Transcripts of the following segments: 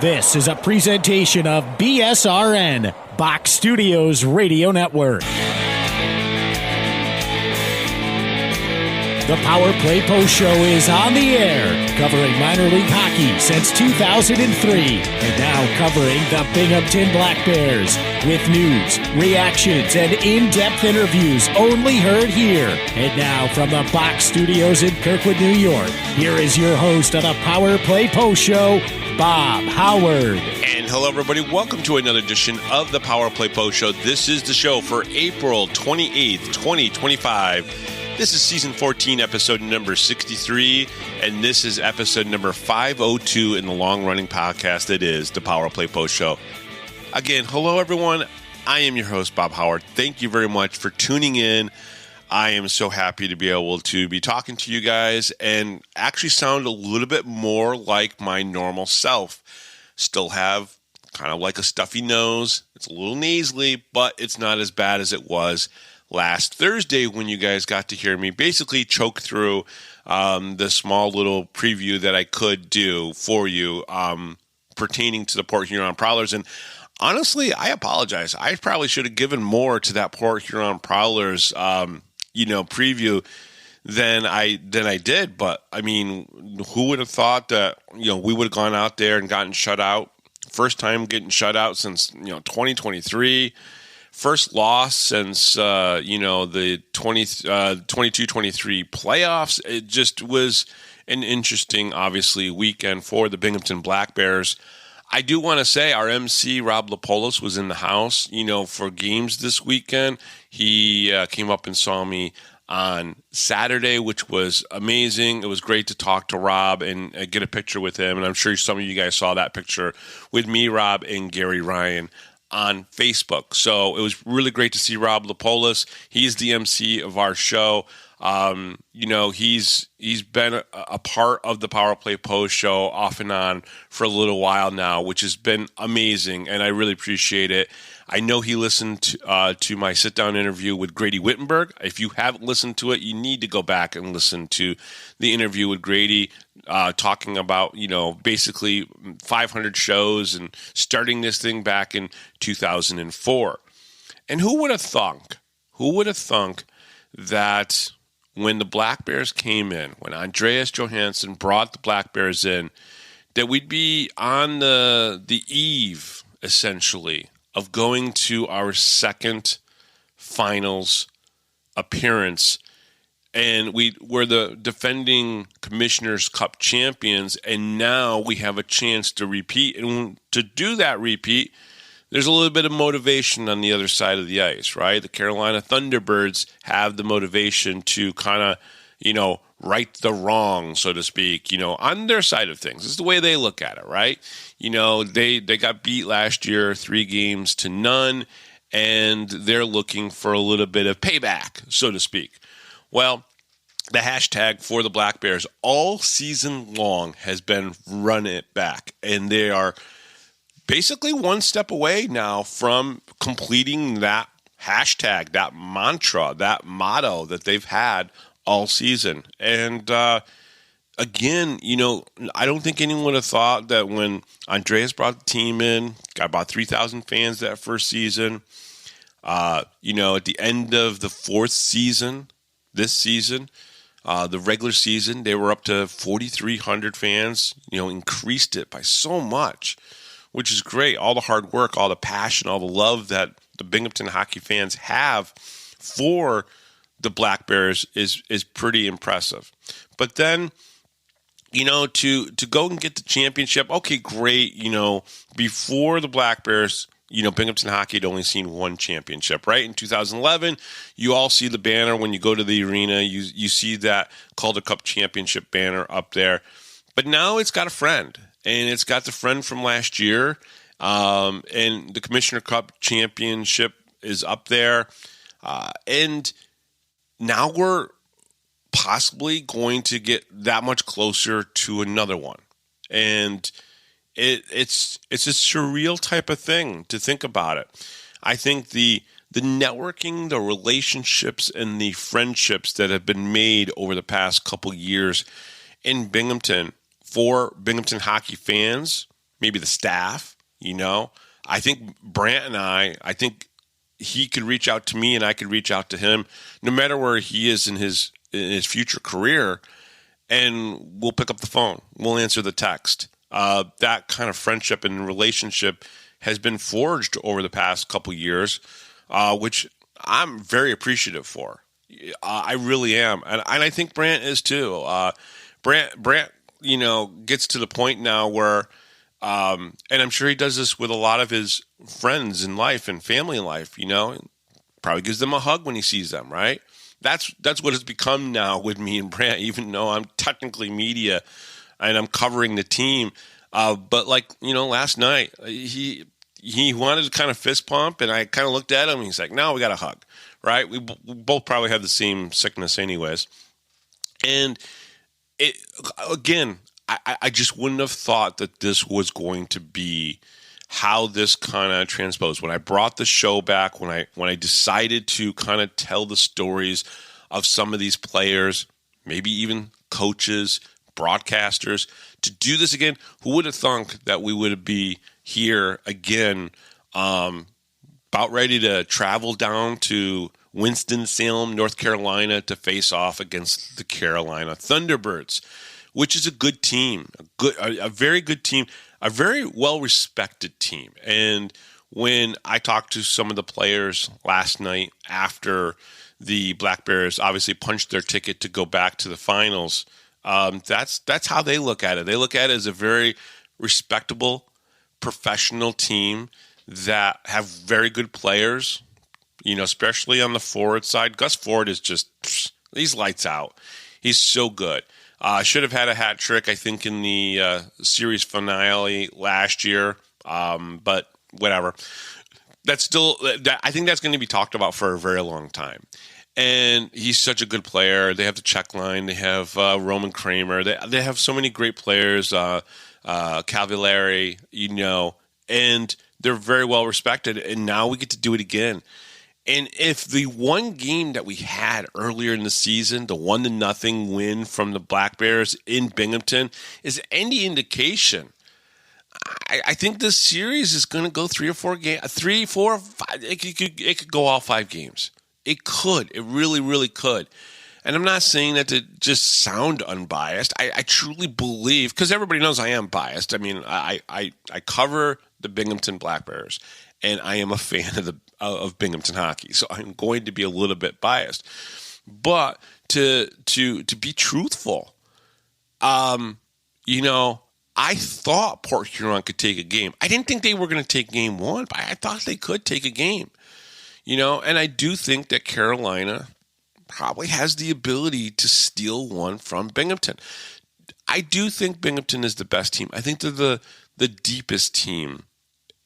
This is a presentation of BSRN, Box Studios Radio Network. The Power Play Post Show is on the air, covering minor league hockey since 2003, and now covering the Binghamton Black Bears, with news, reactions, and in-depth interviews only heard here. And now from the Box Studios in Kirkwood, New York, here is your host of the Power Play Post Show, Bob Howard. And hello, everybody. Welcome to another edition of the Power Play Post Show. This is the show for April 28th, 2025. This is season 14, episode number 63, and this is episode number 502 in the long-running podcast that is the Power Play Post Show. Again, hello, everyone. I am your host, Bob Howard. Thank you very much for tuning in. I am so happy to be able to be talking to you guys and actually sound a little bit more like my normal self. Still have kind of like a stuffy nose. It's a little nasally, but it's not as bad as it was last Thursday when you guys got to hear me basically choke through the small little preview that I could do for you pertaining to the Port Huron Prowlers. And honestly, I apologize. I probably should have given more to that Port Huron Prowlers preview than I did. But I mean, who would have thought that we would have gone out there and gotten shut out? First time getting shut out since 2023. First loss since, the 22-23 playoffs. It just was an interesting, obviously, weekend for the Binghamton Black Bears. I do want to say our MC, Rob Lapolis, was in the house, for games this weekend. He came up and saw me on Saturday, which was amazing. It was great to talk to Rob and get a picture with him. And I'm sure some of you guys saw that picture with me, Rob, and Gary Ryan on Facebook. So it was really great to see Rob Lapolis. He's the MC of our show. He's been a part of the Power Play Post Show off and on for a little while now, which has been amazing, and I really appreciate it. I know he listened to my sit-down interview with Grady Wittenberg. If you haven't listened to it, you need to go back and listen to the interview with Grady, talking about, basically 500 shows and starting this thing back in 2004. And who would have thunk that when the Black Bears came in, when Andreas Johansson brought the Black Bears in, that we'd be on the eve, essentially, of going to our second finals appearance. And we're the defending Commissioner's Cup champions, and now we have a chance to repeat. And to do that repeat, there's a little bit of motivation on the other side of the ice, right? The Carolina Thunderbirds have the motivation to kind of, right the wrong, so to speak, on their side of things. It's the way they look at it, right? They got beat last year 3-0, and they're looking for a little bit of payback, so to speak. Well, the hashtag for the Black Bears all season long has been run it back, and they are basically one step away now from completing that hashtag, that mantra, that motto that they've had all season. And again, I don't think anyone would have thought that when Andreas brought the team in, got about 3,000 fans that first season, at the end of the fourth season, this season, the regular season, they were up to 4,300 fans, increased it by so much, which is great. All the hard work, all the passion, all the love that the Binghamton hockey fans have for the Black Bears is pretty impressive. But then, to go and get the championship, okay, great. Before the Black Bears, Binghamton hockey had only seen one championship, right? In 2011, you all see the banner when you go to the arena. You see that Calder Cup championship banner up there. But now it's got a friend, and it's got the friend from last year. And the Commissioner Cup championship is up there. And now we're possibly going to get that much closer to another one. And it's a surreal type of thing to think about it. I think the networking, the relationships, and the friendships that have been made over the past couple years in Binghamton for Binghamton hockey fans, maybe the staff, I think Brant and I think he could reach out to me and I could reach out to him no matter where he is in his future career, and we'll pick up the phone. We'll answer the text. That kind of friendship and relationship has been forged over the past couple years, which I'm very appreciative for. I really am. And I think Brant is too. Brant, gets to the point now where, and I'm sure he does this with a lot of his friends in life and family in life, probably gives them a hug when he sees them, right? That's what it's become now with me and Brant, even though I'm technically media and I'm covering the team. But last night, he wanted to kind of fist pump, and I kind of looked at him, and he's like, no, we got a hug, right? We both probably have the same sickness anyways. And I just wouldn't have thought that this was going to be how this kind of transposed. When I brought the show back, when I decided to kind of tell the stories of some of these players, maybe even coaches, broadcasters, to do this again, who would have thunk that we would be here again, about ready to travel down to Winston-Salem, North Carolina, to face off against the Carolina Thunderbirds, which is a good team, a very good team, a very well-respected team. And when I talked to some of the players last night after the Black Bears obviously punched their ticket to go back to the finals, that's how they look at it. They look at it as a very respectable, professional team that have very good players, especially on the forward side. Gus Ford is he's lights out. He's so good. Should have had a hat trick, I think, in the series finale last year, but whatever. I think that's going to be talked about for a very long time. And he's such a good player. They have the check line. They have Roman Kramer. They have so many great players, Cavalieri, and they're very well respected. And now we get to do it again. And if the one game that we had earlier in the season, the 1-0 win from the Black Bears in Binghamton, is any indication, I think this series is going to go 3 or 4 games, 3, 4, 5. It could go all 5 games. It could. It really, really could. And I'm not saying that to just sound unbiased. I truly believe, because everybody knows I am biased. I mean, I cover the Binghamton Black Bears, and I am a fan of Binghamton hockey, so I'm going to be a little bit biased. But to be truthful, I thought Port Huron could take a game. I didn't think they were going to take game 1, but I thought they could take a game. And I do think that Carolina probably has the ability to steal one from Binghamton. I do think Binghamton is the best team. I think they're the deepest team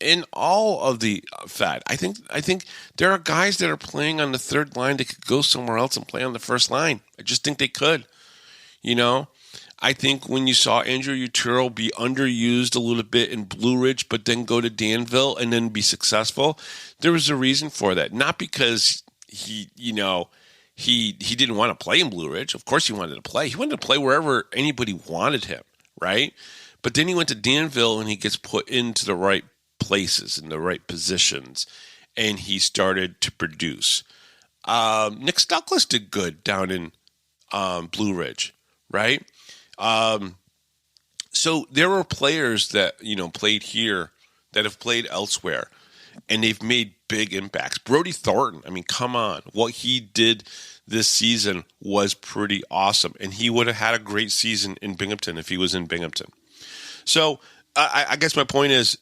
in all of the Fed. I think there are guys that are playing on the third line that could go somewhere else and play on the first line. I just think they could. I think when you saw Andrew Utero be underused a little bit in Blue Ridge, but then go to Danville and then be successful, there was a reason for that. Not because he didn't want to play in Blue Ridge. Of course he wanted to play. He wanted to play wherever anybody wanted him, right? But then he went to Danville and he gets put into the right places, in the right positions, and he started to produce. Nick Stuckless did good down in Blue Ridge, right? So there were players that, played here that have played elsewhere, and they've made big impacts. Brody Thornton, I mean, come on. What he did this season was pretty awesome, and he would have had a great season in Binghamton if he was in Binghamton. So I guess my point is,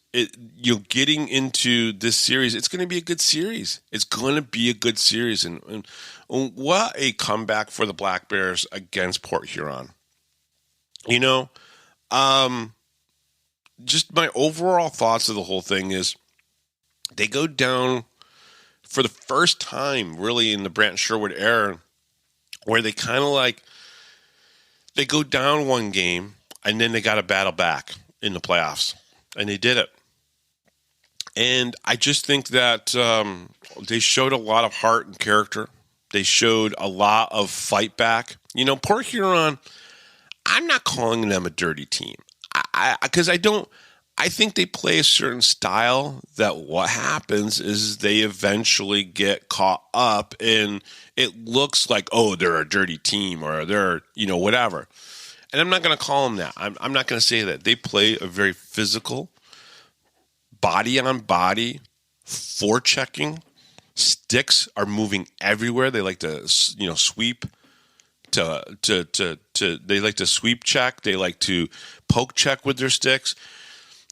getting into this series, it's going to be a good series. It's going to be a good series, and what a comeback for the Black Bears against Port Huron. Just my overall thoughts of the whole thing is they go down for the first time really in the Brant Sherwood era where they kind of they go down one game and then they got to battle back in the playoffs, and they did it. And I just think that they showed a lot of heart and character. They showed a lot of fight back. Port Huron, I'm not calling them a dirty team, because I I think they play a certain style that what happens is they eventually get caught up in it looks like, oh, they're a dirty team or they're, whatever. And I'm not going to call them that. I'm not going to say that. They play a very physical, body-on-body, forechecking. Sticks are moving everywhere. They like to, sweep they like to sweep check. They like to poke check with their sticks.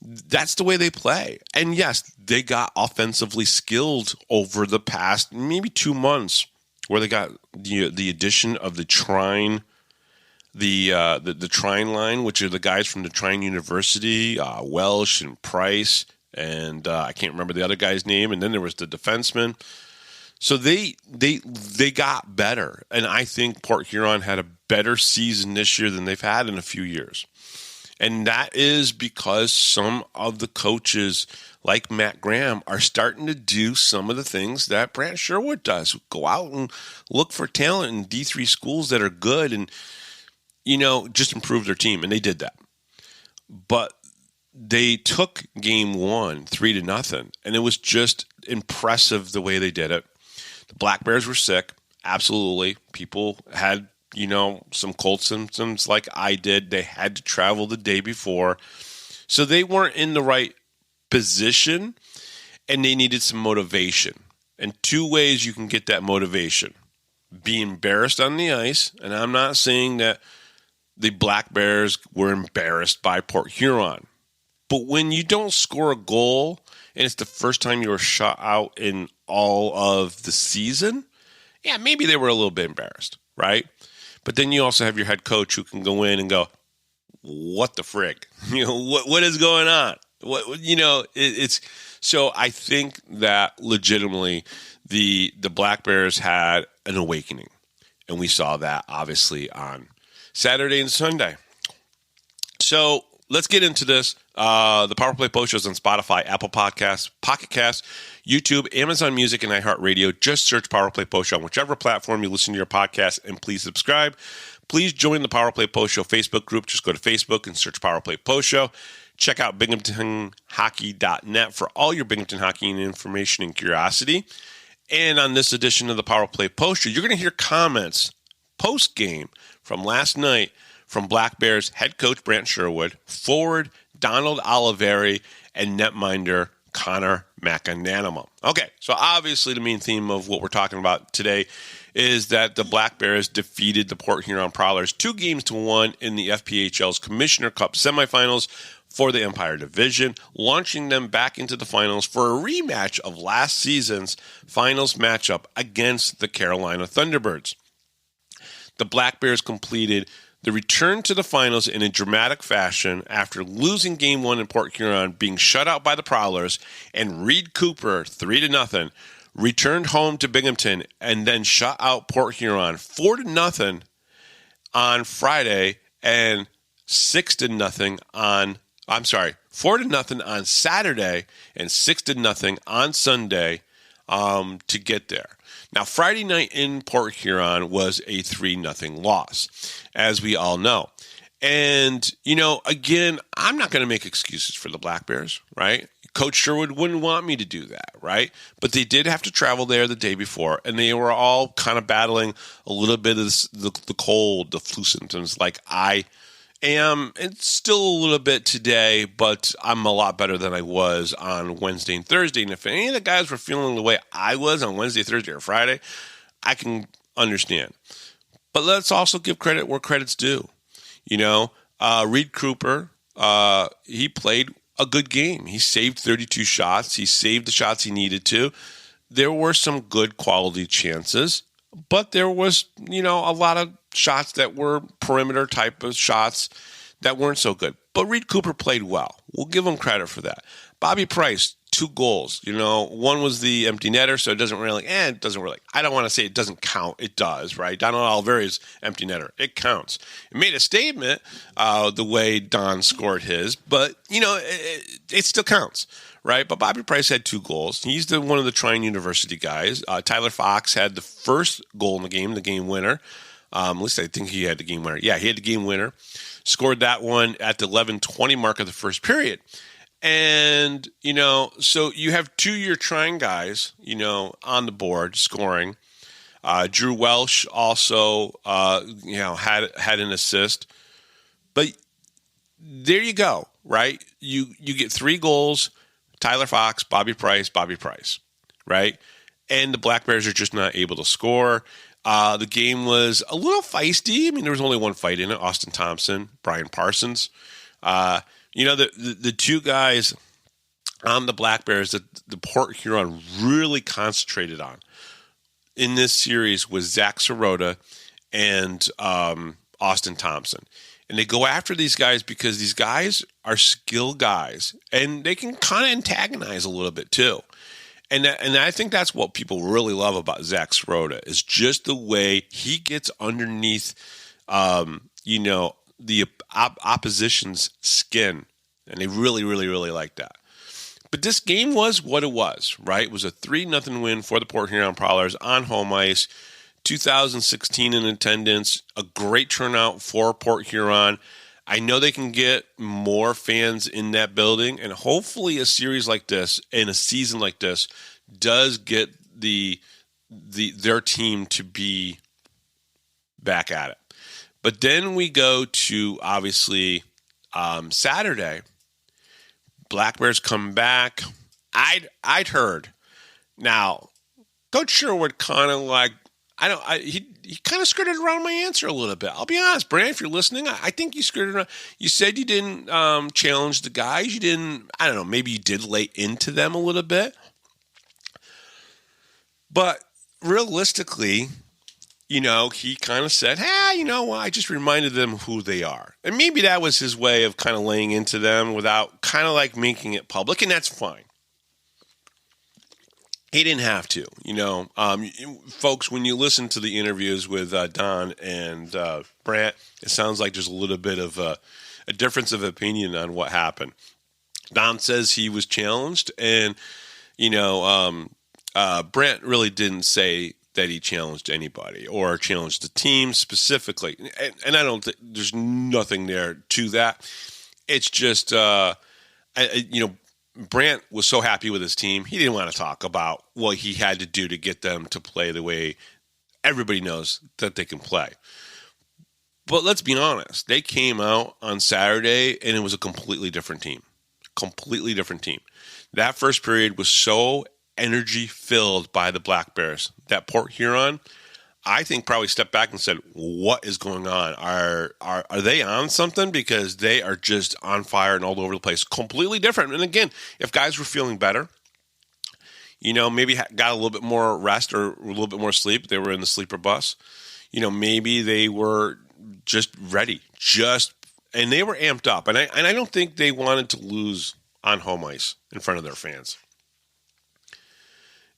That's the way they play. And yes, they got offensively skilled over the past maybe 2 months where they got the addition of the Trine, the Trine line, which are the guys from the Trine University, Welsh and Price, and I can't remember the other guy's name. And then there was the defenseman. So they got better, and I think Port Huron had a better season this year than they've had in a few years. And that is because some of the coaches, like Matt Graham, are starting to do some of the things that Brant Sherwood does. Go out and look for talent in D3 schools that are good and, just improve their team. And they did that. But they took game 1, 3-0, and it was just impressive the way they did it. The Black Bears were sick. Absolutely. People had, some cold symptoms like I did. They had to travel the day before. So they weren't in the right position, and they needed some motivation. And 2 ways you can get that motivation. Be embarrassed on the ice, and I'm not saying that the Black Bears were embarrassed by Port Huron. But when you don't score a goal, and it's the first time you were shut out in all of the season, yeah, maybe they were a little bit embarrassed, right? But then you also have your head coach who can go in and go, what the frig? What is going on? It's so I think that legitimately the Black Bears had an awakening. And we saw that obviously on Saturday and Sunday. So let's get into this. The Power Play Post shows on Spotify, Apple Podcasts, Pocket Casts, YouTube, Amazon Music, and iHeartRadio. Just search Power Play Post Show on whichever platform you listen to your podcast, and please subscribe. Please join the Power Play Post Show Facebook group. Just go to Facebook and search Power Play Post Show. Check out BinghamtonHockey.net for all your Binghamton hockey information and curiosity. And on this edition of the Power Play Post Show, you're going to hear comments post-game from last night from Black Bears head coach Brant Sherwood, forward Donald Olivieri, and netminder Connor McAnanama. Okay, so obviously the main theme of what we're talking about today is that the Black Bears defeated the Port Huron Prowlers 2-1 in the FPHL's Commissioner Cup semifinals for the Empire Division, launching them back into the finals for a rematch of last season's finals matchup against the Carolina Thunderbirds. The Black Bears completed the return to the finals in a dramatic fashion after losing Game 1 in Port Huron, being shut out by the Prowlers, and Reed Cooper, 3-0, returned home to Binghamton and then shut out Port Huron 4-0 on Friday and 4-0 on Saturday and 6-0 on Sunday to get there. Now, Friday night in Port Huron was a 3-0 loss, as we all know. And, again, I'm not going to make excuses for the Black Bears, right? Coach Sherwood wouldn't want me to do that, right? But they did have to travel there the day before, and they were all kind of battling a little bit of the cold, the flu symptoms like I am. It's still a little bit today, but I'm a lot better than I was on Wednesday and Thursday. And if any of the guys were feeling the way I was on Wednesday, Thursday, or Friday, I can understand. But let's also give credit where credit's due. Reed Cooper, he played a good game. He saved 32 shots. He saved the shots he needed to. There were some good quality chances, but there was, a lot of shots that were perimeter type of shots that weren't so good. But Reed Cooper played well. We'll give him credit for that. Bobby Price, 2 goals. One was the empty netter, so it doesn't really, I don't want to say it doesn't count. It does, right? Donald Oliveri's empty netter. It counts. It made a statement the way Don scored his, but, it still counts, right? But Bobby Price had 2 goals. He's one of the Trine University guys. Tyler Fox had the first goal in the game winner. At least I think he had the game winner. Yeah, he had the game winner. Scored that one at the 11:20 mark of the first period. And, so you have two of your trying guys, on the board scoring. Drew Welsh also, had an assist. But there you go, right? You get 3 goals, Tyler Fox, Bobby Price, right? And the Black Bears are just not able to score. The game was a little feisty. I mean, there was only one fight in it, Austin Thompson, Brian Parsons. The two guys on the Black Bears that the Port Huron really concentrated on in this series was Zach Sirota and Austin Thompson. And they go after these guys because these guys are skill guys, and they can kind of antagonize a little bit too. And I think that's what people really love about Zach Sirota is just the way he gets underneath, the opposition's skin. And they really, really, really like that. But this game was what it was, right? It was a 3-0 win for the Port Huron Prowlers on home ice. 2016 in attendance, a great turnout for Port Huron. I know they can get more fans in that building, and hopefully a series like this and a season like this does get their team to be back at it. But then we go to, obviously, Saturday. Black Bears come back. I'd heard. Now, Coach Sherwood kind of like, he kind of skirted around my answer a little bit. I'll be honest, Brant, if you're listening, I think you skirted around. You said you didn't challenge the guys. You didn't, I don't know, maybe you did lay into them a little bit. But realistically, he kind of said, hey, I just reminded them who they are. And maybe that was his way of kind of laying into them without kind of like making it public, and that's fine. He didn't have to, folks, when you listen to the interviews with Don and Brant, it sounds like there's a little bit of a difference of opinion on what happened. Don says he was challenged, and, Brant really didn't say that he challenged anybody or challenged the team specifically. And I don't think there's nothing there to that. It's just, Brant was so happy with his team, he didn't want to talk about what he had to do to get them to play the way everybody knows that they can play. But let's be honest, they came out on Saturday and it was a completely different team. Completely different team. That first period was so energy-filled by the Black Bears that Port Huron, I think, probably stepped back and said, what is going on? Are they on something? Because they are just on fire and all over the place. Completely different. And again, if guys were feeling better, maybe got a little bit more rest or a little bit more sleep, they were in the sleeper bus, maybe they were just ready, and they were amped up. And I don't think they wanted to lose on home ice in front of their fans.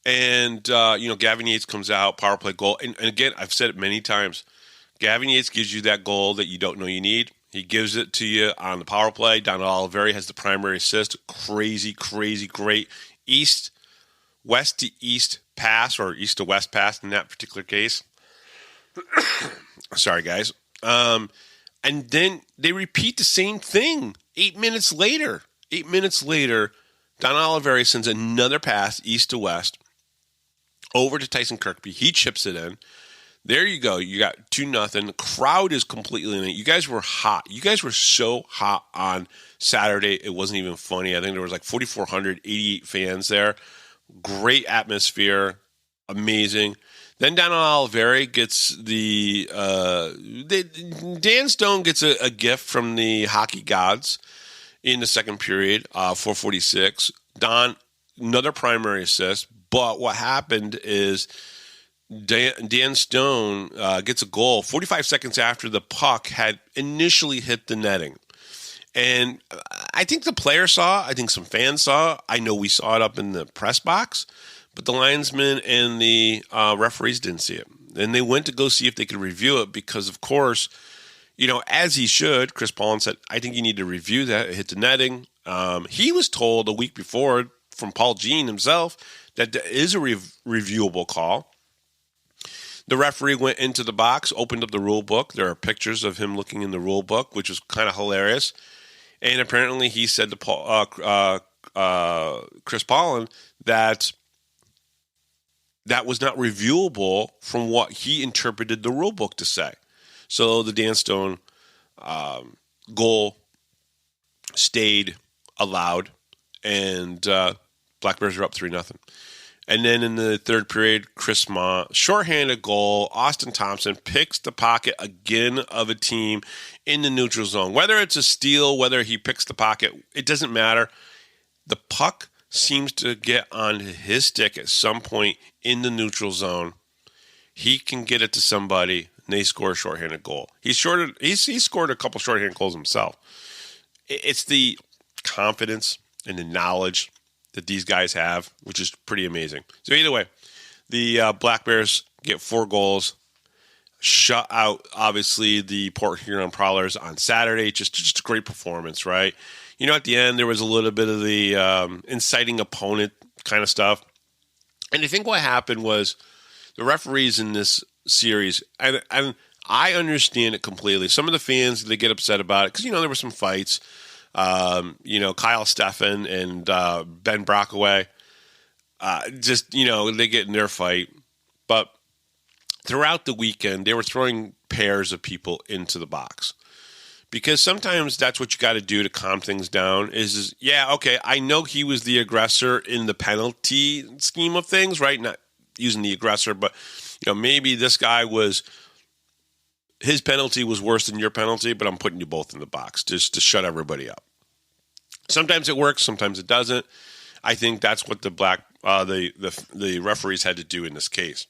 And, Gavin Yates comes out, power play goal. And again, I've said it many times. Gavin Yates gives you that goal that you don't know you need. He gives it to you on the power play. Don Olivieri has the primary assist. Crazy, crazy, great west to east pass, or east to west pass in that particular case. Sorry, guys. And then they repeat the same thing 8 minutes later. 8 minutes later, Don Olivieri sends another pass east to west over to Tyson Kirkby. He chips it in. There you go. You got 2-0. The crowd is completely in it. You guys were hot. You guys were so hot on Saturday, it wasn't even funny. I think there was like 4,488 fans there. Great atmosphere. Amazing. Then Don Olivieri gets Dan Stone gets a gift from the hockey gods in the second period, 4:46. Don, another primary assist. But what happened is Dan Stone gets a goal 45 seconds after the puck had initially hit the netting. And I think the player saw, I think some fans saw, I know we saw it up in the press box, but the linesmen and the referees didn't see it. And they went to go see if they could review it because, of course, as he should, Chris Paulin said, I think you need to review that. It hit the netting. He was told a week before from Paul Jean himself that there is a reviewable call. The referee went into the box, opened up the rule book. There are pictures of him looking in the rule book, which was kind of hilarious. And apparently he said to Chris Paulin that was not reviewable from what he interpreted the rule book to say. So the Dan Stone goal stayed allowed, and Black Bears are up 3-0. And then in the third period, Chris Mont, shorthanded goal, Austin Thompson picks the pocket again of a team in the neutral zone. Whether it's a steal, whether he picks the pocket, it doesn't matter. The puck seems to get on his stick at some point in the neutral zone. He can get it to somebody, and they score a shorthanded goal. He scored a couple shorthanded goals himself. It's the confidence and the knowledge that these guys have, which is pretty amazing. So either way, the Black Bears get 4 goals, shut out, obviously, the Port Huron Prowlers on Saturday. Just a great performance, right? You know, at the end, there was a little bit of the inciting opponent kind of stuff. And I think what happened was the referees in this series, and I understand it completely. Some of the fans, they get upset about it because, there were some fights. Kyle Steffen and Ben Brockaway, they get in their fight. But throughout the weekend, they were throwing pairs of people into the box. Because sometimes that's what you got to do to calm things down is, okay, I know he was the aggressor in the penalty scheme of things, right? Not using the aggressor, but, maybe this guy his penalty was worse than your penalty, but I'm putting you both in the box just to shut everybody up. Sometimes it works, sometimes it doesn't. I think that's what the referees had to do in this case.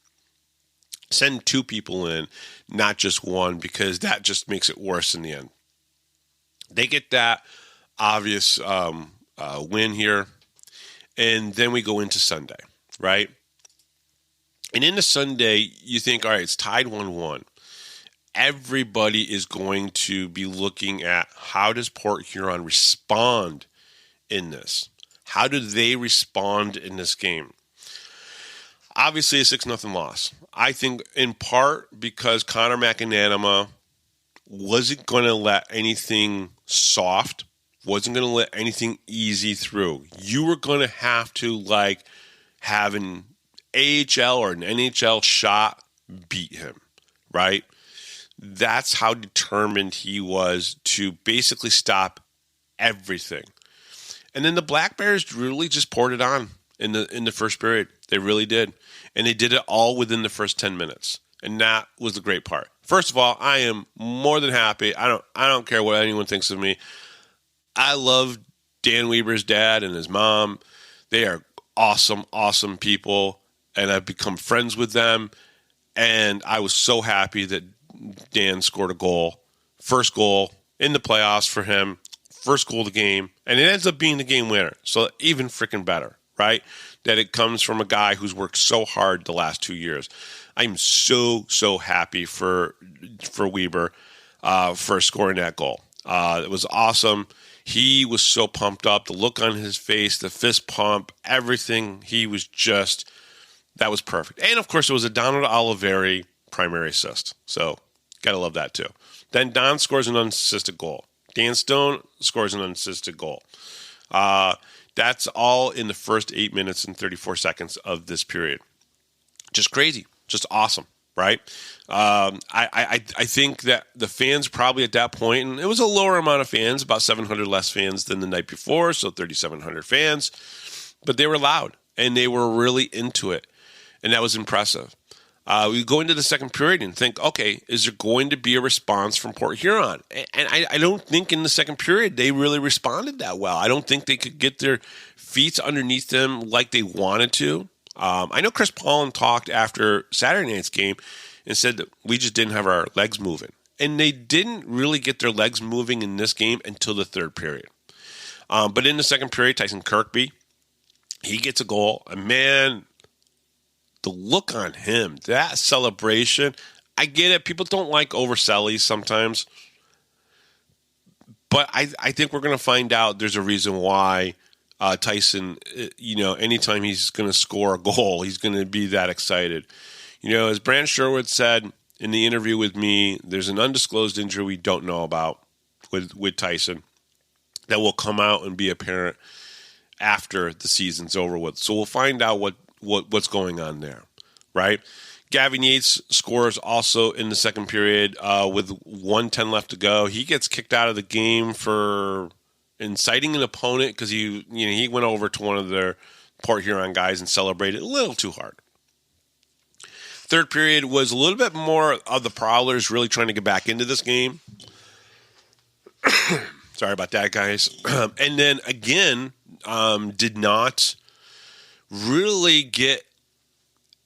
Send 2 people in, not just one, because that just makes it worse in the end. They get that obvious win here, and then we go into Sunday, right? And into Sunday, you think, all right, it's tied 1-1. Everybody is going to be looking at how does Port Huron respond in this? How do they respond in this game? Obviously, a 6-0 loss. I think in part because Connor McAnanama wasn't going to let anything soft, wasn't going to let anything easy through. You were going to have to have an AHL or an NHL shot beat him, right? That's how determined he was to basically stop everything. And then the Black Bears really just poured it on in the first period. They really did. And they did it all within the first 10 minutes. And that was the great part. First of all, I am more than happy. I don't care what anyone thinks of me. I love Dan Weber's dad and his mom. They are awesome, awesome people. And I've become friends with them. And I was so happy that Dan scored a goal. First goal in the playoffs for him. First goal of the game. And it ends up being the game winner. So even freaking better, right? That it comes from a guy who's worked so hard the last 2 years. I'm so happy for Weber for scoring that goal. It was awesome. He was so pumped up. The look on his face, the fist pump, everything. He was just, that was perfect. And, of course, it was a Don of Olivieri primary assist. So, got to love that, too. Then Don scores an unassisted goal. Dan Stone scores an unassisted goal. That's all in the first 8 minutes and 34 seconds of this period. Just crazy. Just awesome, right? I think that the fans probably at that point, and it was a lower amount of fans, about 700 less fans than the night before, so 3,700 fans, but they were loud, and they were really into it, and that was impressive. We go into the second period and think, okay, is there going to be a response from Port Huron? And I don't think in the second period they really responded that well. I don't think they could get their feet underneath them like they wanted to. I know Chris Paulin talked after Saturday night's game and said that we just didn't have our legs moving. And they didn't really get their legs moving in this game until the third period. But in the second period, Tyson Kirkby, he gets a goal. And man, the look on him, that celebration, I get it. People don't like oversellies sometimes. But I think we're going to find out there's a reason why Tyson, anytime he's going to score a goal, he's going to be that excited. As Brant Sherwood said in the interview with me, there's an undisclosed injury we don't know about with Tyson. that will come out and be apparent after the season's over with. So we'll find out what's going on there, right? Gavin Yates scores also in the second period with 1:10 left to go. He gets kicked out of the game for inciting an opponent because he went over to one of their Port Huron guys and celebrated a little too hard. Third period was a little bit more of the Prowlers really trying to get back into this game. Sorry about that, guys. And then again, did not really get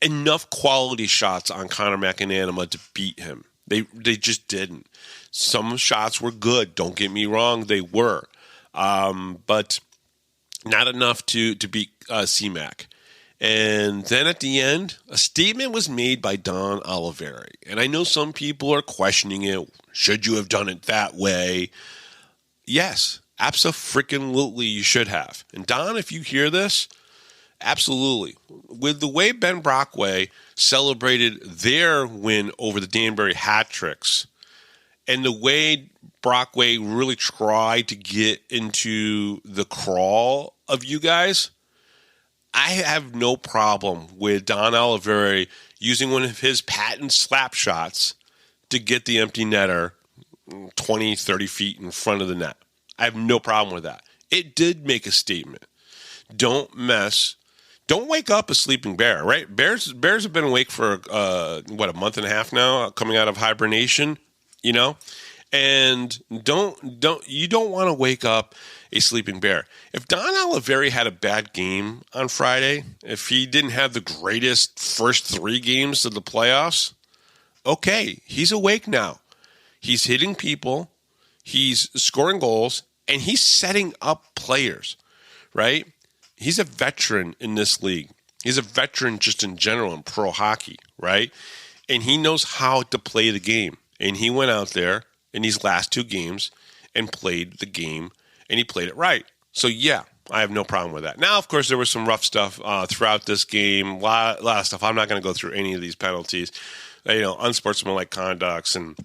enough quality shots on Connor McAnanama to beat him. They just didn't. Some shots were good. Don't get me wrong, they were. But not enough to beat CMAC. And then at the end, a statement was made by Don Olivieri. And I know some people are questioning it. Should you have done it that way? Yes, abso-freaking-lutely you should have. And Don, if you hear this, absolutely. With the way Ben Brockway celebrated their win over the Danbury Hat-Tricks, and the way Brockway really tried to get into the crawl of you guys, I have no problem with Don Olivieri using one of his patent slap shots to get the empty netter 20, 30 feet in front of the net. I have no problem with that. It did make a statement. Don't wake up a sleeping bear, right? Bears have been awake for, a month and a half now, coming out of hibernation, and you don't want to wake up a sleeping bear. If Don Olivieri had a bad game on Friday, if he didn't have the greatest first 3 games of the playoffs, okay, he's awake now. He's hitting people, he's scoring goals, and he's setting up players, right? He's a veteran in this league. He's a veteran just in general in pro hockey, right? And he knows how to play the game. And he went out there in these last 2 games and played the game, and he played it right. So, yeah, I have no problem with that. Now, of course, there was some rough stuff throughout this game, a lot of stuff. I'm not going to go through any of these penalties, unsportsmanlike conducts and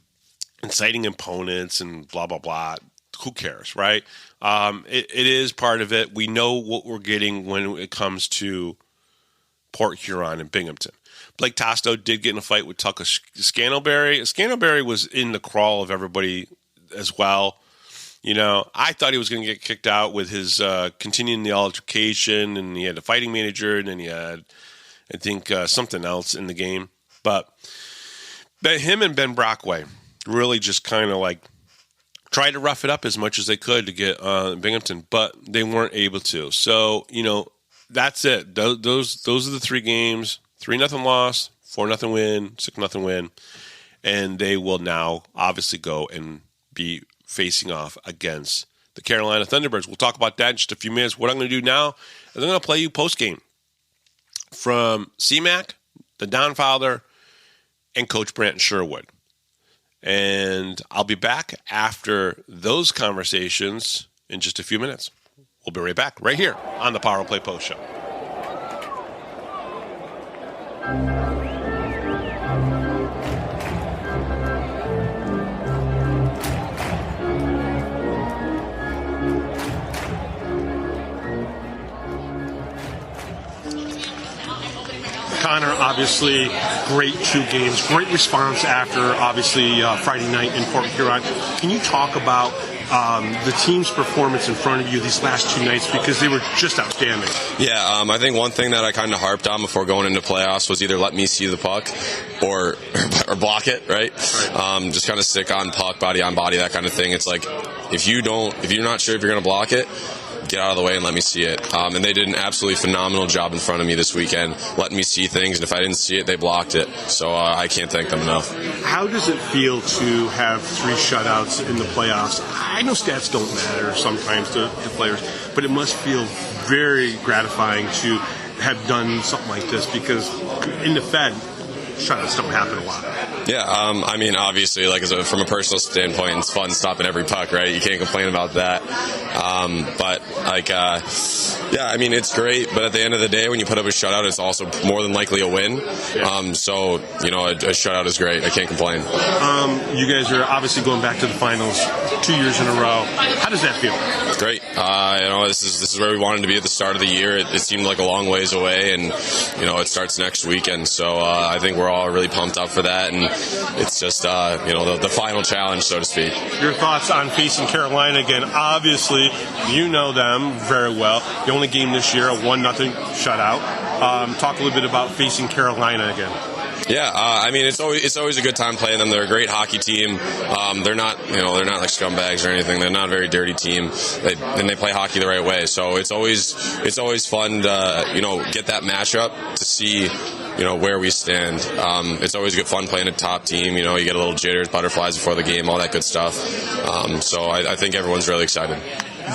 inciting opponents and blah, blah, blah. Who cares, right? It is part of it. We know what we're getting when it comes to Port Huron and Binghamton. Blake Tosto did get in a fight with Tucker Scantlebury. Scantlebury was in the crawl of everybody as well. I thought he was going to get kicked out with his continuing the altercation, and he had a fighting manager, and then he had, I think, something else in the game. But him and Ben Brockway really just kind of like tried to rough it up as much as they could to get Binghamton, but they weren't able to. So, that's it. Those are the 3 games. 3-0 loss, 4-0 win, 6-0 win. And they will now obviously go and be facing off against the Carolina Thunderbirds. We'll talk about that in just a few minutes. What I'm going to do now is I'm going to play you post-game from CMAC, the Don Father, and Coach Brant Sherwood. And I'll be back after those conversations in just a few minutes. We'll be right back right here on the Power Play Post Show. Connor, obviously, great 2 games, great response after, obviously, Friday night in Port Huron. Can you talk about the team's performance in front of you these last 2 nights, because they were just outstanding? Yeah, I think one thing that I kind of harped on before going into playoffs was either let me see the puck or block it, right? Just kind of stick on puck, body on body, that kind of thing. It's like if you're not sure if you're going to block it, get out of the way and let me see it. And they did an absolutely phenomenal job in front of me this weekend, letting me see things. And if I didn't see it, they blocked it. So I can't thank them enough. How does it feel to have 3 shutouts in the playoffs? I know stats don't matter sometimes to players, but it must feel very gratifying to have done something like this, because in the Fed, shutouts don't happen a lot. Yeah, obviously, from a personal standpoint, it's fun stopping every puck, right? You can't complain about that. It's great. But at the end of the day, when you put up a shutout, it's also more than likely a win. Yeah. A shutout is great. I can't complain. You guys are obviously going back to the finals. 2 years in a row. How does that feel? It's great. This is where we wanted to be at the start of the year. It seemed like a long ways away, and it starts next weekend. So I think we're all really pumped up for that, and it's just the final challenge, so to speak. Your thoughts on facing Carolina again? Obviously, you know them very well. The only game this year, a 1-0 shutout. Talk a little bit about facing Carolina again. Yeah, it's always a good time playing them. They're a great hockey team. They're not like scumbags or anything. They're not a very dirty team. And they play hockey the right way. So it's always fun to get that matchup to see where we stand. It's always good fun playing a top team. You get a little jitters, butterflies before the game, all that good stuff. So I think everyone's really excited.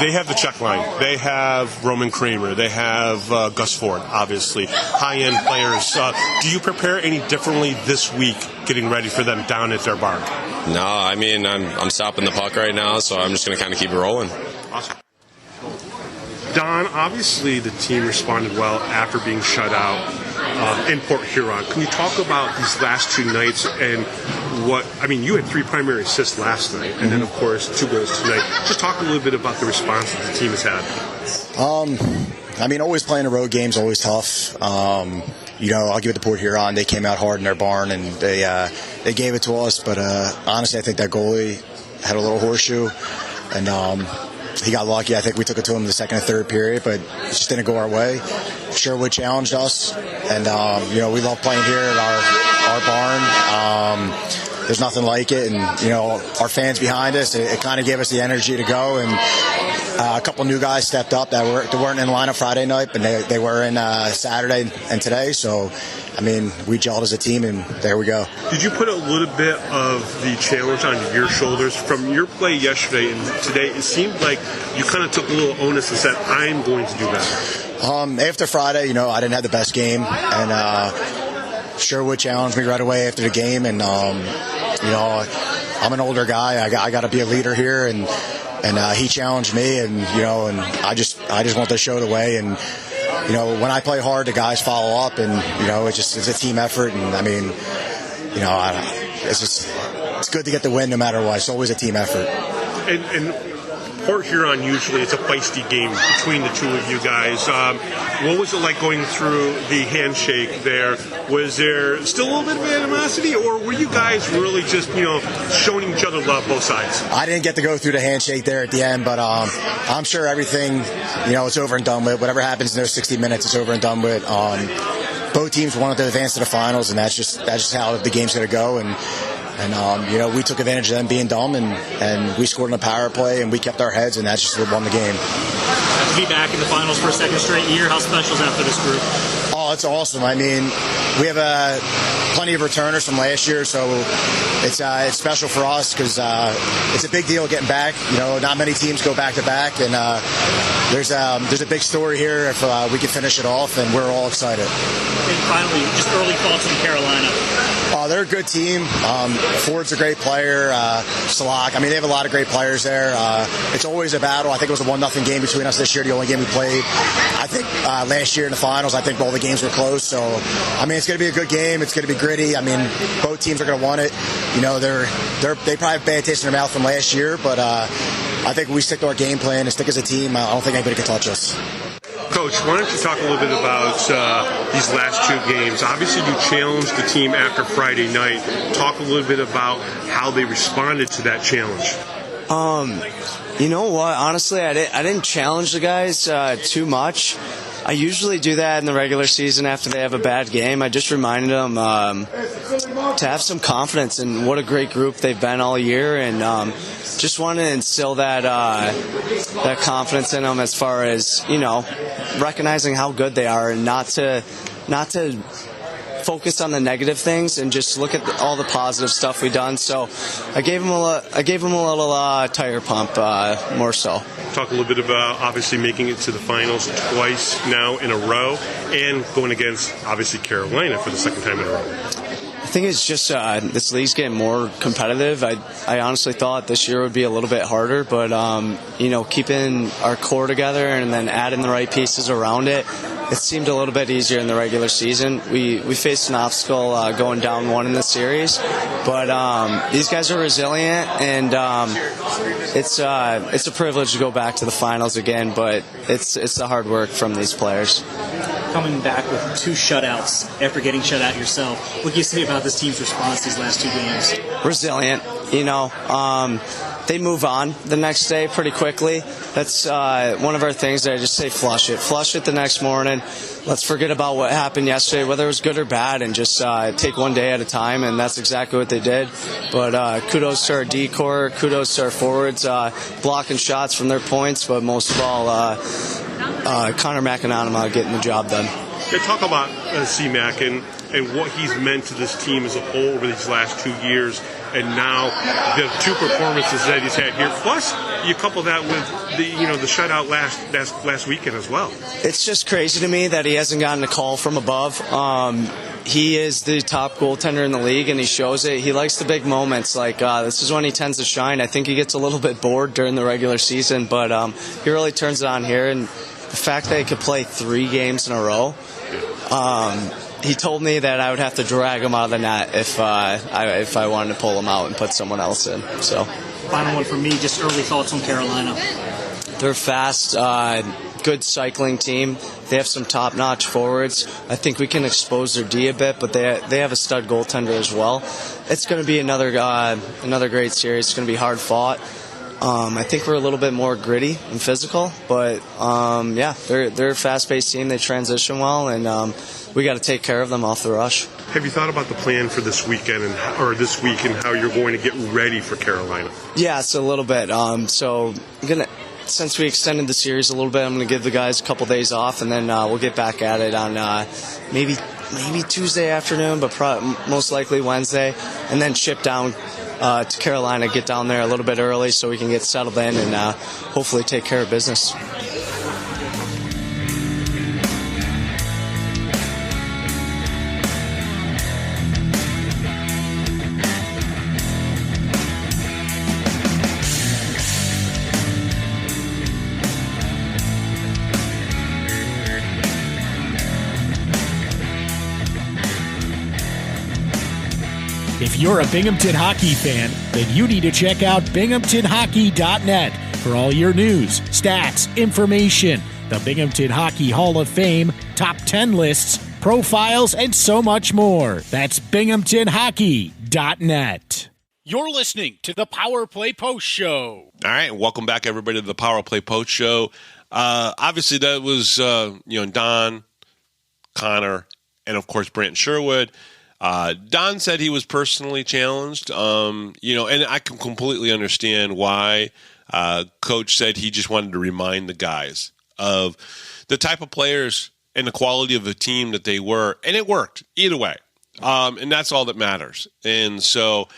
They have the check line. They have Roman Kramer. They have Gus Ford, obviously. High-end players. Do you prepare any differently this week getting ready for them down at their barn? No, I'm stopping the puck right now, so I'm just going to kind of keep it rolling. Awesome. Don, obviously the team responded well after being shut out in Port Huron. Can you talk about these last 2 nights and you had 3 primary assists last night, and then, of course, 2 goals tonight. Just talk a little bit about the response that the team has had. Always playing a road game is always tough. I'll give it to Port Huron. They came out hard in their barn, and they gave it to us. But honestly, I think that goalie had a little horseshoe, and he got lucky. I think we took it to him in the second and third period, but it just didn't go our way. Sherwood challenged us, and we love playing here at our barn. There's nothing like it, and our fans behind us. It kind of gave us the energy to go, and a couple new guys stepped up that weren't in lineup Friday night, but they were in Saturday and today. So, we gelled as a team, and there we go. Did you put a little bit of the challenge on your shoulders from your play yesterday and today? It seemed like you kind of took a little onus and said, "I'm going to do better." After Friday, I didn't have the best game, and Sherwood challenged me right away after the game, and I'm an older guy. I got to be a leader here, and he challenged me, and and I just want to show the way. And when I play hard, the guys follow up, and it's a team effort. And it's good to get the win no matter what. It's always a team effort. And Port Huron, usually it's a feisty game between the two of you guys. What was it like going through the handshake there? Was there still a little bit of animosity, or were you guys really just, showing each other love both sides? I didn't get to go through the handshake there at the end, but I'm sure everything, it's over and done with. Whatever happens in those 60 minutes, it's over and done with. Both teams wanted to advance to the finals, and that's just how the game's going to go. And we took advantage of them being dumb, and we scored on a power play, and we kept our heads, and that's just what won the game. To be back in the finals for a second straight year, how special is that for this group? Oh, it's awesome. We have plenty of returners from last year, so it's special for us because it's a big deal getting back. Not many teams go back to back, and there's a big story here if we can finish it off, and we're all excited. And finally, just early thoughts on Carolina. They're a good team. Ford's a great player. Salak. They have a lot of great players there. It's always a battle. I think it was a 1-0 game between us this year, the only game we played. I think last year in the finals, I think all the games were close. So, it's going to be a good game. It's going to be gritty. Both teams are going to want it. They probably have bad taste in their mouth from last year, but I think we stick to our game plan and stick as a team. I don't think anybody can touch us. Coach, why don't you talk a little bit about these last 2 games? Obviously, you challenged the team after Friday night. Talk a little bit about how they responded to that challenge. You know what? Honestly, I didn't challenge the guys too much. I usually do that in the regular season after they have a bad game. I just reminded them to have some confidence in what a great group they've been all year, and just want to instill that confidence in them as far as recognizing how good they are, and not to focus on the negative things and just look at all the positive stuff we've done. So I gave them a little tire pump more so. Talk a little bit about obviously making it to the finals twice now in a row, and going against obviously Carolina for the second time in a row. I think it's just this league's getting more competitive. I honestly thought this year would be a little bit harder, but keeping our core together and then adding the right pieces around it, it seemed a little bit easier in the regular season. We faced an obstacle going down 1 in the series, but these guys are resilient, and it's a privilege to go back to the finals again, but it's the hard work from these players. Coming back with 2 shutouts after getting shut out yourself, what can you say about this team's response these last 2 games? Resilient, they move on the next day pretty quickly. That's one of our things that I just say flush it the next morning. Let's forget about what happened yesterday, whether it was good or bad, and just take one day at a time, and that's exactly what they did. But kudos to our D-core, kudos to our forwards, blocking shots from their points, but most of all, Connor McAnanama getting the job done. Yeah, talk about C-Mac and what he's meant to this team as a whole over these last 2 years, and now the 2 performances that he's had here. Plus, you couple that with the shutout last weekend as well. It's just crazy to me that he hasn't gotten a call from above. He is the top goaltender in the league, and he shows it. He likes the big moments. This is when he tends to shine. I think he gets a little bit bored during the regular season, but he really turns it on here. And the fact that he could play 3 games in a row, he told me that I would have to drag him out of the net if I wanted to pull him out and put someone else in. So, final one for me, just early thoughts on Carolina. They're fast, good cycling team. They have some top-notch forwards. I think we can expose their D a bit, but they have a stud goaltender as well. It's going to be another great series. It's going to be hard fought. I think we're a little bit more gritty and physical, but they're a fast-paced team. They transition well, and we got to take care of them off the rush. Have you thought about the plan for this weekend or this week and how you're going to get ready for Carolina? Yeah, it's a little bit. Since we extended the series a little bit, I'm going to give the guys a couple days off, and then we'll get back at it on maybe Tuesday afternoon, but most likely Wednesday, and then ship down to Carolina, get down there a little bit early so we can get settled in and hopefully take care of business. If you're a Binghamton hockey fan, then you need to check out binghamtonhockey.net for all your news, stats, information, the Binghamton Hockey Hall of Fame, top 10 lists, profiles, and so much more. That's binghamtonhockey.net. You're listening to the Power Play Post Show. All right, welcome back, everybody, to the Power Play Post Show. Obviously, that was Don, Connor, and of course Brant Sherwood. Don said he was personally challenged, and I can completely understand why. Coach said he just wanted to remind the guys of the type of players and the quality of the team that they were, and it worked either way, and that's all that matters. And so,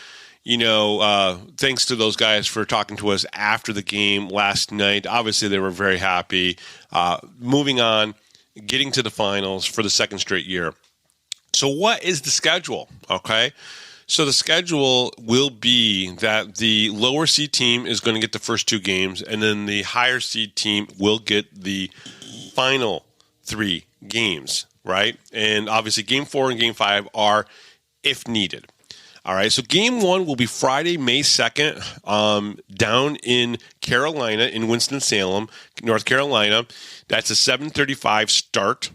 thanks to those guys for talking to us after the game last night. Obviously, they were very happy. Moving on, getting to the finals for the second straight year. So what is the schedule? Okay. So the schedule will be that the lower seed team is going to get the first 2 games, and then the higher seed team will get the final 3 games, right? And obviously game 4 and game 5 are if needed. All right. So game 1 will be Friday, May 2nd, down in Carolina, in Winston-Salem, North Carolina. That's a 7:35 start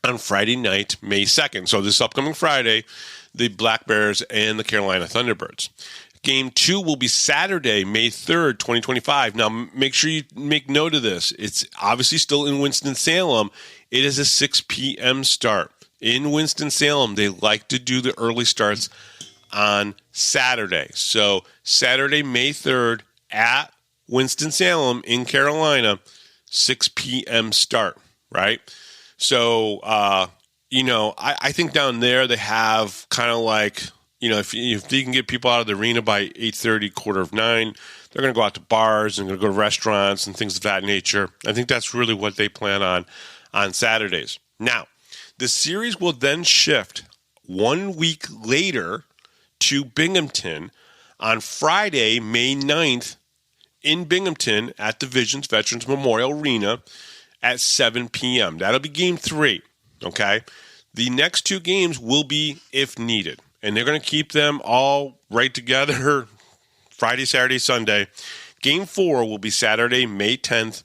on Friday night, May 2nd. So this upcoming Friday, the Black Bears and the Carolina Thunderbirds. Game 2 will be Saturday, May 3rd, 2025. Now, make sure you make note of this. It's obviously still in Winston-Salem. It is a 6 p.m. start. In Winston-Salem, they like to do the early starts on Saturday. So Saturday, May 3rd at Winston-Salem in Carolina, 6 p.m. start, right? So, I think down there they have kind of like, if you can get people out of the arena by 8:30, 8:45, they're going to go out to bars and going to go to restaurants and things of that nature. I think that's really what they plan on Saturdays. Now, the series will then shift 1 week later to Binghamton on Friday, May 9th in Binghamton at the Visions Veterans Memorial Arena at 7 p.m. That'll be game 3, okay? The next 2 games will be if needed, and they're going to keep them all right together Friday, Saturday, Sunday. Game 4 will be Saturday, May 10th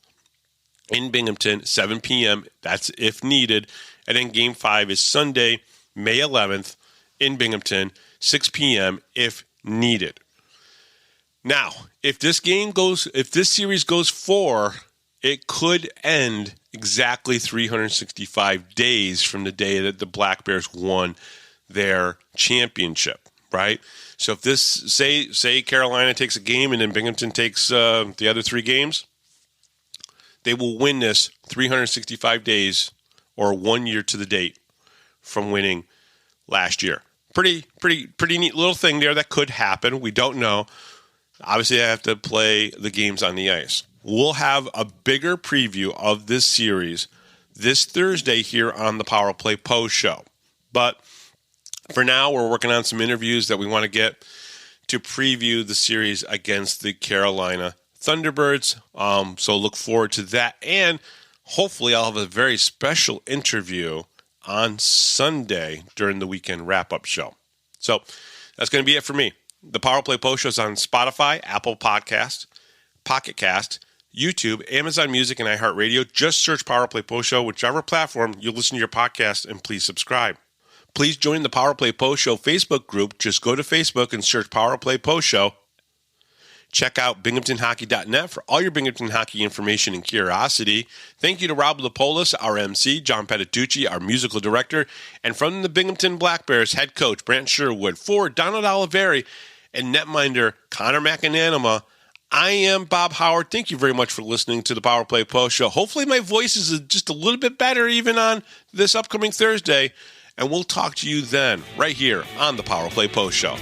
in Binghamton, 7 p.m. That's if needed. And then Game 5 is Sunday, May 11th in Binghamton, 6 p.m. if needed. Now, if this series goes 4, it could end exactly 365 days from the day that the Black Bears won their championship, right? So if this, say Carolina takes a game and then Binghamton takes the other 3 games, they will win this 365 days or 1 year to the date from winning last year. Pretty neat little thing there that could happen. We don't know. Obviously, I have to play the games on the ice. We'll have a bigger preview of this series this Thursday here on the Power Play Post Show. But for now, we're working on some interviews that we want to get to preview the series against the Carolina Thunderbirds. So look forward to that. And hopefully I'll have a very special interview on Sunday during the weekend wrap-up show. So that's going to be it for me. The Power Play Post Show is on Spotify, Apple Podcast, Pocket Cast, YouTube, Amazon Music, and iHeartRadio. Just search Power Play Post Show, whichever platform you listen to your podcast, and please subscribe. Please join the Power Play Post Show Facebook group. Just go to Facebook and search Power Play Post Show. Check out binghamtonhockey.net for all your Binghamton hockey information and curiosity. Thank you to Rob Lapolis, our MC, John Patitucci, our musical director, and from the Binghamton Black Bears, head coach Brant Sherwood, for Don of Olivieri and netminder Connor McAnanama. I am Bob Howard. Thank you very much for listening to the Power Play Post Show. Hopefully my voice is just a little bit better even on this upcoming Thursday, and we'll talk to you then right here on the Power Play Post Show.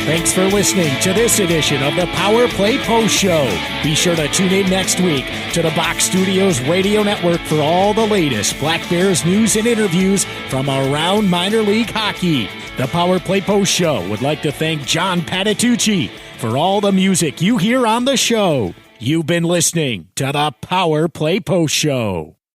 Thanks for listening to this edition of the Power Play Post Show. Be sure to tune in next week to the Box Studios Radio Network for all the latest Black Bears news and interviews from around minor league hockey. The Power Play Post Show would like to thank John Patitucci for all the music you hear on the show. You've been listening to the Power Play Post Show.